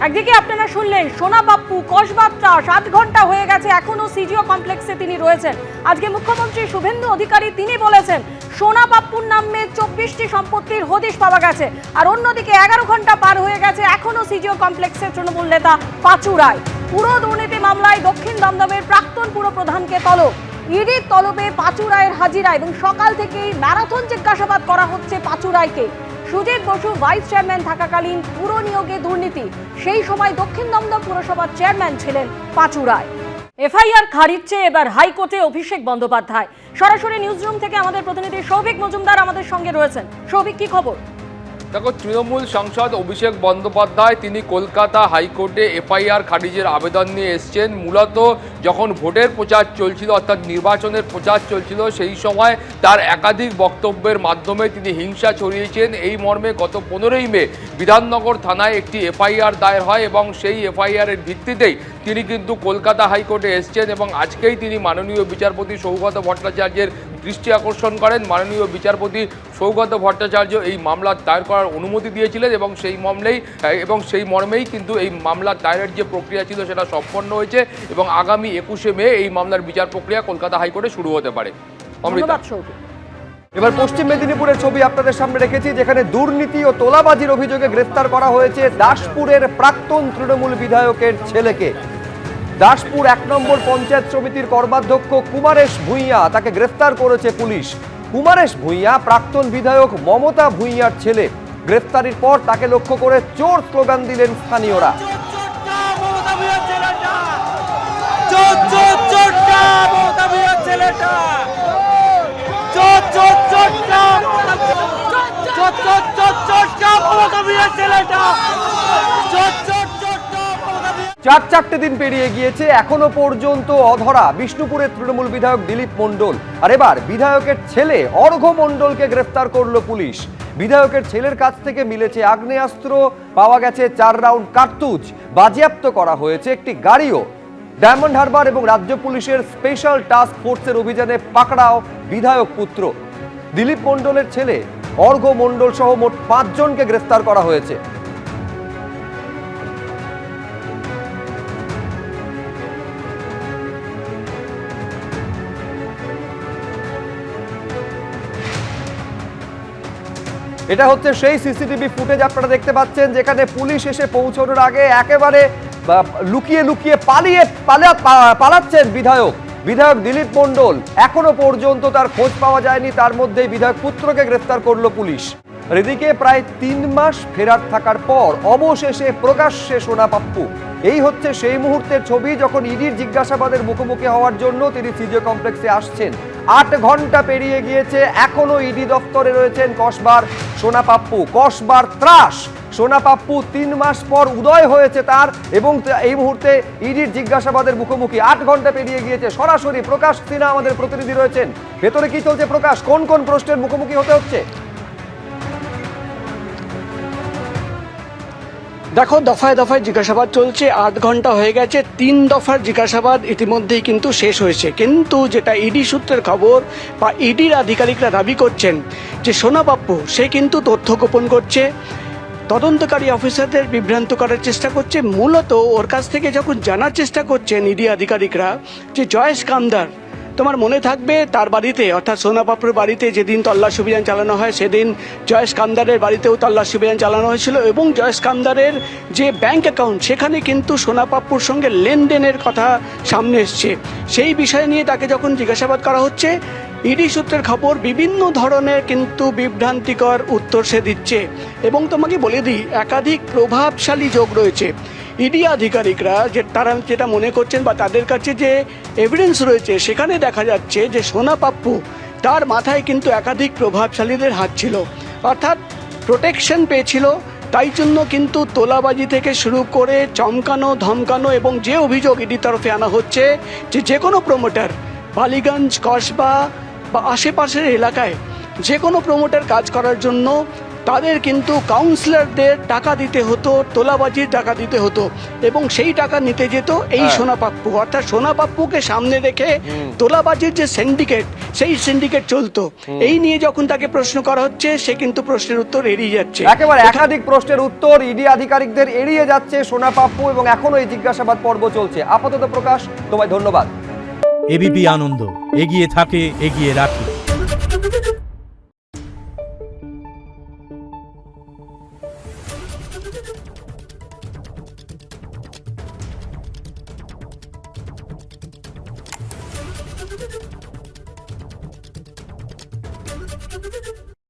একদিকে আপনারা শুনলেন সোনা পাপ্পু কসবার ত্রাস, 8 ঘন্টা হয়ে গেছে এখনো সিজিও কমপ্লেক্সে তিনি রয়েছেন। আজকে মুখ্যমন্ত্রী শুভেন্দু অধিকারী তিনি বলেছেন সোনা পাপ্পুর নামে 24টি সম্পত্তির হদিশ পাওয়া গেছে। আর অন্যদিকে 11 ঘন্টা পার হয়ে গেছে এখনো সিজিও কমপ্লেক্সে তৃণমূল নেতা পাঁচু রায়। পুরো দুর্নীতি মামলায় দক্ষিণ দমদমের প্রাক্তন পুরপ্রধানকে তলব। ইডির তলবে পাঁচু রায়ের হাজিরা এবং সকাল থেকেই ম্যারাথন জিজ্ঞাসাবাদ করা হচ্ছে পাঁচু রায়কে। সুজিত বসু ভাইস চেয়ারম্যান থাকাকালীন পুর নিয়োগে দুর্নীতি, সেই সময় দক্ষিণ দমদম পুরসভার চেয়ারম্যান ছিলেন পাঁচু রায়। এফআইআর খারিজ চেয়ে এবার হাইকোর্টে অভিষেক বন্দ্যোপাধ্যায়। সরাসরি নিউজরুম থেকে আমাদের প্রতিনিধি সৌভিক মজুমদার আমাদের সঙ্গে রয়েছেন। সৌভিক, কি খবর? দেখো, তৃণমূল সাংসদ অভিষেক বন্দ্যোপাধ্যায় তিনি কলকাতা হাইকোর্টে এফআইআর খারিজের আবেদন নিয়ে এসছেন। মূলত যখন ভোটের প্রচার চলছিল, অর্থাৎ নির্বাচনের প্রচার চলছিল, সেই সময় তার একাধিক বক্তব্যের মাধ্যমে তিনি হিংসা ছড়িয়েছেন। এই মর্মে গত 15ই মে বিধাননগর থানায় একটি এফআইআর দায়ের হয় এবং সেই এফআইআরের ভিত্তিতেই তিনি কিন্তু কলকাতা হাইকোর্টে এসছেন এবং আজকেই তিনি মাননীয় বিচারপতি সৌগত ভট্টাচার্যের দৃষ্টি আকর্ষণ করেন। মাননীয় বিচারপতি সৌগত ভট্টাচার্য এই মামলা দায়ের করার অনুমতি দিয়েছিলেন এবং সেই মর্মেই কিন্তু এই মামলা দায়েরের যে প্রক্রিয়া ছিল সেটা সম্পন্ন হয়েছে এবং আগামী 21শে মে এই মামলার বিচার প্রক্রিয়া কলকাতা হাইকোর্টে শুরু হতে পারে। এবার পশ্চিম মেদিনীপুরের ছবি আপনাদের সামনে রেখেছি, যেখানে দুর্নীতি ও তোলাবাজির অভিযোগে গ্রেফতার করা হয়েছে দাসপুরের প্রাক্তন তৃণমূল বিধায়কের ছেলেকে। দাসপুর 1 নম্বর পঞ্চায়েত সমিতির কর্মাধ্যক্ষ কুমারেশ ভূঁইয়া, তাকে গ্রেফতার করেছে পুলিশ। কুমারেশ ভূঁইয়া প্রাক্তন বিধায়ক মমতা ভূঁইয়ার ছেলে। গ্রেফতারির পর তাকে লক্ষ্য করে চোর স্লোগান দিলেন স্থানীয়রা। চারটে দিন পেরিয়ে গিয়েছে, এখনো পর্যন্ত অধরা বিষ্ণুপুরের তৃণমূল বিধায়ক দিলীপ মণ্ডল। আর এবার বিধায়কের ছেলে অর্ঘ্য মণ্ডলকে গ্রেফতার করলো পুলিশ। বিধায়কের ছেলের কাছ থেকে মিলেছে আগ্নেয়াস্ত্র, পাওয়া গেছে 4 রাউন্ড কার্তুজ, বাজেয়াপ্ত করা হয়েছে একটি গাড়িও। ডায়মন্ড হারবার এবং রাজ্য পুলিশের স্পেশাল টাস্ক ফোর্সের অভিযানে পাকড়াও বিধায়ক পুত্র। দিলীপ মণ্ডলের ছেলে অর্ঘ্য মণ্ডল সহ মোট 5 জনকে গ্রেফতার করা হয়েছে। এটা হচ্ছে সেই সিসিটিভি ফুটেজ আপনারা দেখতে পাচ্ছেন, যেখানে পুলিশ এসে পৌঁছানোর আগে একেবারে লুকিয়ে লুকিয়ে পালাচ্ছেন বিধায়ক দিলীপ মণ্ডল। এখনো পর্যন্ত তার খোঁজ পাওয়া যায়নি, তার মধ্যেই বিধায়ক পুত্রকে গ্রেফতার করলো পুলিশ। এদিকে প্রায় 3 মাস ফেরার থাকার পর অবশেষে প্রকাশ্যে সোনা পাপ্পু। এই হচ্ছে সেই মুহূর্তের ছবি যখন ইডির জিজ্ঞাসাবাদের মুখোমুখি হওয়ার জন্য তিনি সিজিও কমপ্লেক্সে আসছেন। 8 ঘন্টা পেরিয়ে গিয়েছে, এখনো ইডি দপ্তরে রয়েছেন কসবার সোনা পাপ্পু। কসবার ত্রাস, সোনা পাপ্পু 3 মাস পর উদয় হয়েছে তার, এবং এই মুহূর্তে ইডির জিজ্ঞাসাবাদের মুখোমুখি। 8 ঘন্টা পেরিয়ে গিয়েছে। সরাসরি প্রকাশ সিনহা আমাদের প্রতিনিধি রয়েছেন। ভেতরে কি চলছে প্রকাশ, কোন কোন প্রশ্নের মুখোমুখি হতে হচ্ছে? দেখো, দফায় দফায় জিজ্ঞাসাবাদ চলছে। 8 ঘন্টা হয়ে গেছে, 3 দফার জিজ্ঞাসাবাদ ইতিমধ্যেই কিন্তু শেষ হয়েছে। কিন্তু যেটা ইডি সূত্রের খবর বা ইডির আধিকারিকরা দাবি করছেন যে সোনা পাপ্পু সে কিন্তু তথ্য গোপন করছে, তদন্তকারী অফিসারদের বিভ্রান্ত করার চেষ্টা করছে। মূলত ওর কাছ থেকে যখন জানার চেষ্টা করছেন ইডি আধিকারিকরা যে জয়েশ কামদার, তোমার মনে থাকবে তার বাড়িতে অর্থাৎ সোনা পাপ্পুর বাড়িতে যেদিন তল্লাশি অভিযান চালানো হয় সেদিন জয়েশ কামদারের বাড়িতেও তল্লাশি অভিযান চালানো হয়েছিল এবং জয়েশ কামদারের যে ব্যাংক অ্যাকাউন্ট সেখানে কিন্তু সোনা পাপ্পুর সঙ্গে লেনদেনের কথা সামনে এসছে। সেই বিষয় নিয়ে তাকে যখন জিজ্ঞাসাবাদ করা হচ্ছে, ইডি সূত্রের খবর বিভিন্ন ধরনের কিন্তু বিভ্রান্তিকর উত্তর সে দিচ্ছে। এবং তোমাকে বলে দিই, একাধিক প্রভাবশালী যোগ রয়েছে। ইডি আধিকারিকরা তারা যেটা মনে করছেন বা তাদের কাছে যে এভিডেন্স রয়েছে সেখানে দেখা যাচ্ছে যে সোনা পাপ্পু তার মাথায় কিন্তু একাধিক প্রভাবশালীদের হাত ছিল, অর্থাৎ প্রোটেকশন পেয়েছিল। তাই জন্য কিন্তু তোলাবাজি থেকে শুরু করে চমকানো ধমকানো এবং যে অভিযোগ ইডির তরফে আনা হচ্ছে যে কোনো প্রমোটার বালিগঞ্জ কসবা বা আশেপাশের এলাকায় যে কোনো প্রমোটার কাজ করার জন্য তাদের কিন্তু কাউন্সিলরদের টাকা দিতে হতো, তোলাবাজির টাকা দিতে হতো, এবং সেই টাকা নিতে যেত এই হ্যাঁ। সোনা পাপ্পু। অর্থাৎ সোনা পাপ্পুকে সামনে রেখে তোলাবাজির যে সিন্ডিকেট, সেই সিন্ডিকেট চলতো। এই নিয়ে যখন তাকে প্রশ্ন করা হচ্ছে, সে কিন্তু প্রশ্নের উত্তর এড়িয়ে যাচ্ছে। একেবারে একাধিক প্রশ্নের উত্তর ইডি আধিকারিকদের এড়িয়ে যাচ্ছে সোনা পাপ্পু, এবং এখনো এই জিজ্ঞাসাবাদ পর্ব চলছে। আপাতত প্রকাশ, তোমায় ধন্যবাদ। এবিপি আনন্দ, এগিয়ে থাকে, এগিয়ে রাখে।